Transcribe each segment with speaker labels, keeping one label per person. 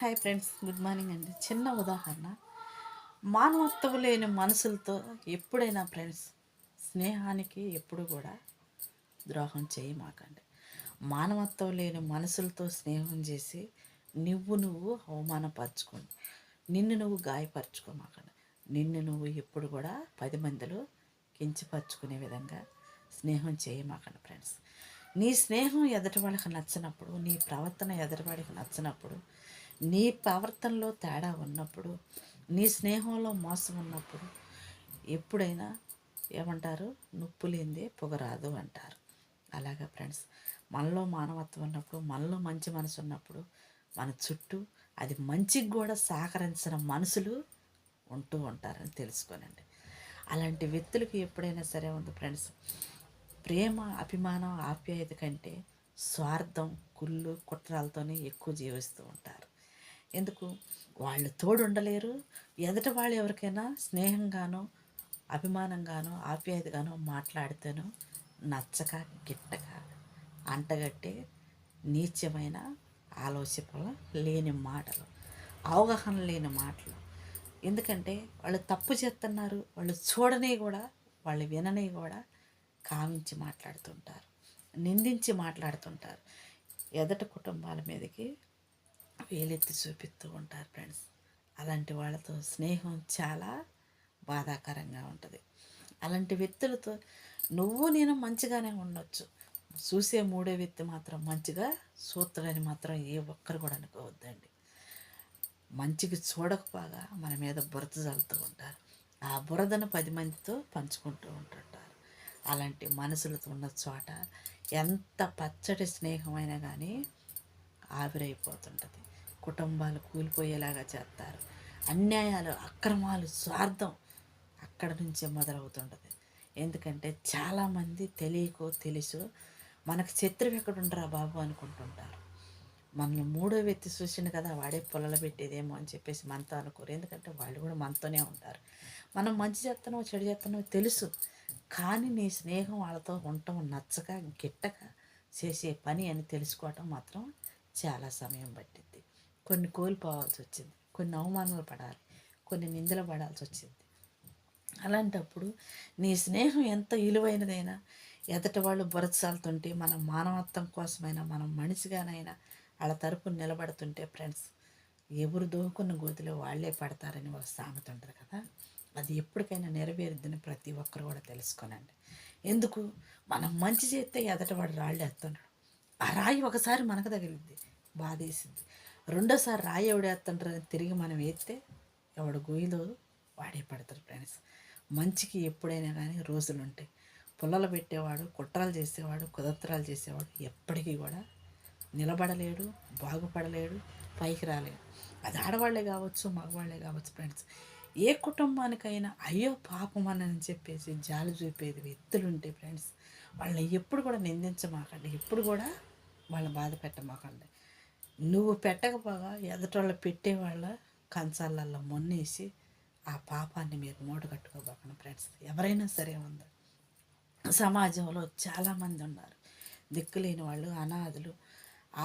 Speaker 1: Hi friends, good morning అండి. చిన్న ఉదాహరణ, మానవత్వం లేని మనసులతో ఎప్పుడైనా ఫ్రెండ్స్ స్నేహానికి ఎప్పుడు కూడా ద్రోహం చేయమాకండి. మానవత్వం లేని మనసులతో స్నేహం చేసి నువ్వు అవమానపరచుకోండి. నిన్ను నువ్వు గాయపరచుకోమాకండి. నిన్ను నువ్వు ఎప్పుడు కూడా 10 మందిలో కించపరుచుకునే విధంగా స్నేహం చేయమాకండి ఫ్రెండ్స్. నీ స్నేహం ఎదుటి వాళ్ళకి నచ్చినప్పుడు, నీ ప్రవర్తన ఎదుటి వాడికి నచ్చినప్పుడు, నీ ప్రవర్తనలో తేడా ఉన్నప్పుడు, నీ స్నేహంలో మోసం ఉన్నప్పుడు ఎప్పుడైనా ఏమంటారు, నొప్పు లేనిదే పొగరాదు అంటారు. అలాగా ఫ్రెండ్స్, మనలో మానవత్వం ఉన్నప్పుడు, మనలో మంచి మనసు ఉన్నప్పుడు మన చుట్టూ అది మంచికి కూడా సహకరించిన మనుషులు ఉంటూ ఉంటారని తెలుసుకోనండి. అలాంటి వ్యక్తులకి ఎప్పుడైనా సరే ఉంది ఫ్రెండ్స్, ప్రేమ, అభిమానం, ఆప్యాయత కంటే స్వార్థం, కుళ్ళు, కుట్రలతోనే ఎక్కువ జీవిస్తూ ఉంటారు. ఎందుకు? వాళ్ళు తోడు ఉండలేరు. ఎదుట వాళ్ళు ఎవరికైనా స్నేహంగానో, అభిమానంగానో, ఆప్యాయతగానో మాట్లాడితేనో నచ్చక, గిట్టక, అంటగట్టే నీచమైన ఆలోచనలు లేని మాటలు, అవగాహన లేని మాటలు. ఎందుకంటే వాళ్ళు తప్పు చేస్తున్నారు, వాళ్ళు చూడని కూడా, వాళ్ళు వినని కూడా కావించి మాట్లాడుతుంటారు, నిందించి మాట్లాడుతుంటారు. ఎదట కుటుంబాల మీదకి వేలెత్తి చూపిస్తూ ఉంటారు ఫ్రెండ్స్. అలాంటి వాళ్ళతో స్నేహం చాలా బాధాకరంగా ఉంటుంది. అలాంటి వ్యక్తులతో నేను మంచిగానే ఉండొచ్చు, చూసే మూడో వ్యక్తి మాత్రం మంచిగా చూస్తాడని మాత్రం ఏ ఒక్కరు కూడా అనుకోవద్దండి. మంచికి చూడకపోగా మన మీద బురద చల్లుతూ ఉంటారు. ఆ బురదను 10 మందితో పంచుకుంటూ ఉంటుంటారు. అలాంటి మనసులతో ఉన్న చోట ఎంత పచ్చటి స్నేహమైనా కానీ ఆవిరైపోతుంటుంది. కుటుంబాలు కూలిపోయేలాగా చేస్తారు. అన్యాయాలు, అక్రమాలు, స్వార్థం అక్కడ నుంచే మొదలవుతుంటుంది. ఎందుకంటే చాలామంది తెలియకో తెలుసు మనకు శత్రువు ఎక్కడుండరా బాబు అనుకుంటుంటారు. మనల్ని మూడో వ్యక్తి చూసిండు కదా, వాడే పొలలు పెట్టేదేమో అని చెప్పేసి మనతో అనుకోరు. ఎందుకంటే వాళ్ళు కూడా మనతోనే ఉంటారు. మనం మంచి చేస్తున్నామో చెడు చేస్తున్నామో తెలుసు, కానీ నీ స్నేహం వాళ్ళతో ఉండటం నచ్చక, గిట్టక చేసే పని అని తెలుసుకోవటం మాత్రం చాలా సమయం పట్టింది. కొన్ని కోల్పోవాల్సి వచ్చింది, కొన్ని అవమానాలు పడాలి, కొన్ని నిందలు పడాల్సి వచ్చింది. అలాంటప్పుడు నీ స్నేహం ఎంత విలువైనదైనా ఎదటి వాళ్ళు బురచాలుతుంటే, మన మానవత్వం కోసమైనా, మనం మనిషిగానైనా వాళ్ళ తరపున నిలబడుతుంటే ఫ్రెండ్స్, ఎవరు దోకున్న గోతిలో వాళ్ళే పడతారని ఒక సామెత ఉంటుంది కదా, అది ఎప్పటికైనా నెరవేరుద్దని ప్రతి ఒక్కరు కూడా తెలుసుకోనండి. ఎందుకు? మనం మంచి చేస్తే ఎదటవాడు రాళ్ళు వేస్తున్నాడు. ఆ రాయి ఒకసారి మనకు తగిలిద్ది, బాధేసింది. రెండోసారి రాయి ఎవడేస్తుంటారని తిరిగి మనం వేస్తే ఎవడు గొయ్యిలో వాడే పడతారు ఫ్రెండ్స్. మంచికి ఎప్పుడైనా కానీ రోజులు ఉంటాయి. పుల్లలు పెట్టేవాడు, కుట్రలు చేసేవాడు, కుదత్రాలు చేసేవాడు ఎప్పటికీ కూడా నిలబడలేడు, బాగుపడలేడు, పైకి రాలేడు. అది ఆడవాళ్లే కావచ్చు, మగవాళ్లే కావచ్చు ఫ్రెండ్స్. ఏ కుటుంబానికైనా అయ్యో పాపం అని చెప్పేసి జాలి చూపేది వ్యక్తులు ఉంటే ఫ్రెండ్స్, వాళ్ళని ఎప్పుడు కూడా నిందించమాకండి, ఎప్పుడు కూడా వాళ్ళని బాధ పెట్టమాకండి. నువ్వు పెట్టకపోగా ఎదుటోళ్ళు పెట్టేవాళ్ళ కంచాలల్లో మొన్నేసి ఆ పాపాన్ని మీరు మూట కట్టుకోబాకండి ఫ్రెండ్స్. ఎవరైనా సరే ఉంది, సమాజంలో చాలామంది ఉన్నారు దిక్కులేని వాళ్ళు, అనాథులు,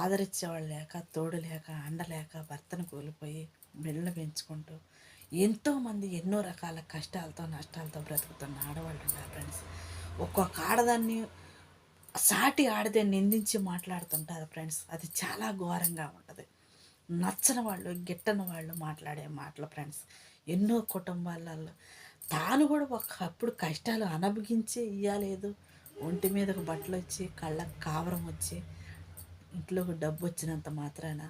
Speaker 1: ఆదరించేవాళ్ళు లేక, తోడు లేక, అండలేక భర్తను కోల్పోయి బిడ్డలు పెంచుకుంటూ ఎంతోమంది ఎన్నో రకాల కష్టాలతో నష్టాలతో బ్రతుకుతున్న ఆడవాళ్ళు ఉన్నారు ఫ్రెండ్స్. ఒక్కొక్క ఆడదాన్ని సాటి ఆడితే నిందించి మాట్లాడుతుంటారు ఫ్రెండ్స్. అది చాలా ఘోరంగా ఉంటుంది. నచ్చని వాళ్ళు, గిట్టని వాళ్ళు మాట్లాడే మాటలు ఫ్రెండ్స్. ఎన్నో కుటుంబాలలో తాను కూడా ఒకప్పుడు కష్టాలు అనుభవించి ఇయ్యలేదు, ఒంటి మీదకు బట్టలు వచ్చి, కళ్ళకు కావరం వచ్చి, ఇంట్లోకి డబ్బు వచ్చినంత మాత్రాన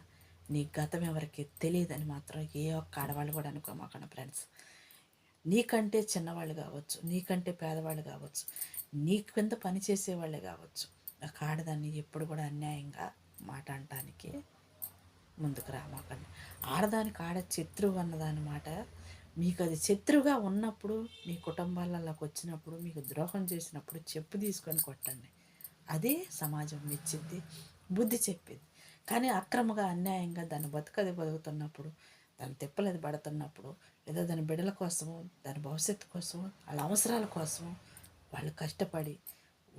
Speaker 1: నీ గతం ఎవరికి తెలియదని మాత్రం ఏ ఒక్క ఆడవాళ్ళు కూడా అనుకోమాకండి ఫ్రెండ్స్. నీకంటే చిన్నవాళ్ళు కావచ్చు, నీకంటే పేదవాళ్ళు కావచ్చు, నీ కింద పని చేసేవాళ్ళే కావచ్చు, ఆ ఆడదాన్ని ఎప్పుడు కూడా అన్యాయంగా మాట అనటానికి ముందుకు రామాకండి. ఆడదానికి ఆడ శత్రువు అన్నదానమాట. మీకు అది శత్రువుగా ఉన్నప్పుడు, మీ కుటుంబాలలోకి వచ్చినప్పుడు, మీకు ద్రోహం చేసినప్పుడు చెప్పు తీసుకొని కొట్టండి. అదే సమాజం మెచ్చింది, బుద్ధి చెప్పింది. కానీ అక్రమంగా, అన్యాయంగా దాన్ని బతుకది బతుకుతున్నప్పుడు, దాని తిప్పలది పడుతున్నప్పుడు, లేదా దాని బిడ్డల కోసము, దాని భవిష్యత్తు కోసము, వాళ్ళ అవసరాల కోసము వాళ్ళు కష్టపడి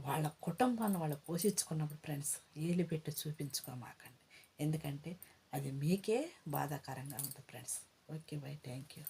Speaker 1: వాళ్ళ కుటుంబాన్ని వాళ్ళు పోషించుకున్నప్పుడు ఫ్రెండ్స్, ఏళ్ళు పెట్టి చూపించుకోమాకండి. ఎందుకంటే అది మీకే బాధాకరంగా ఉంటుంది friends. Okay by, thank you.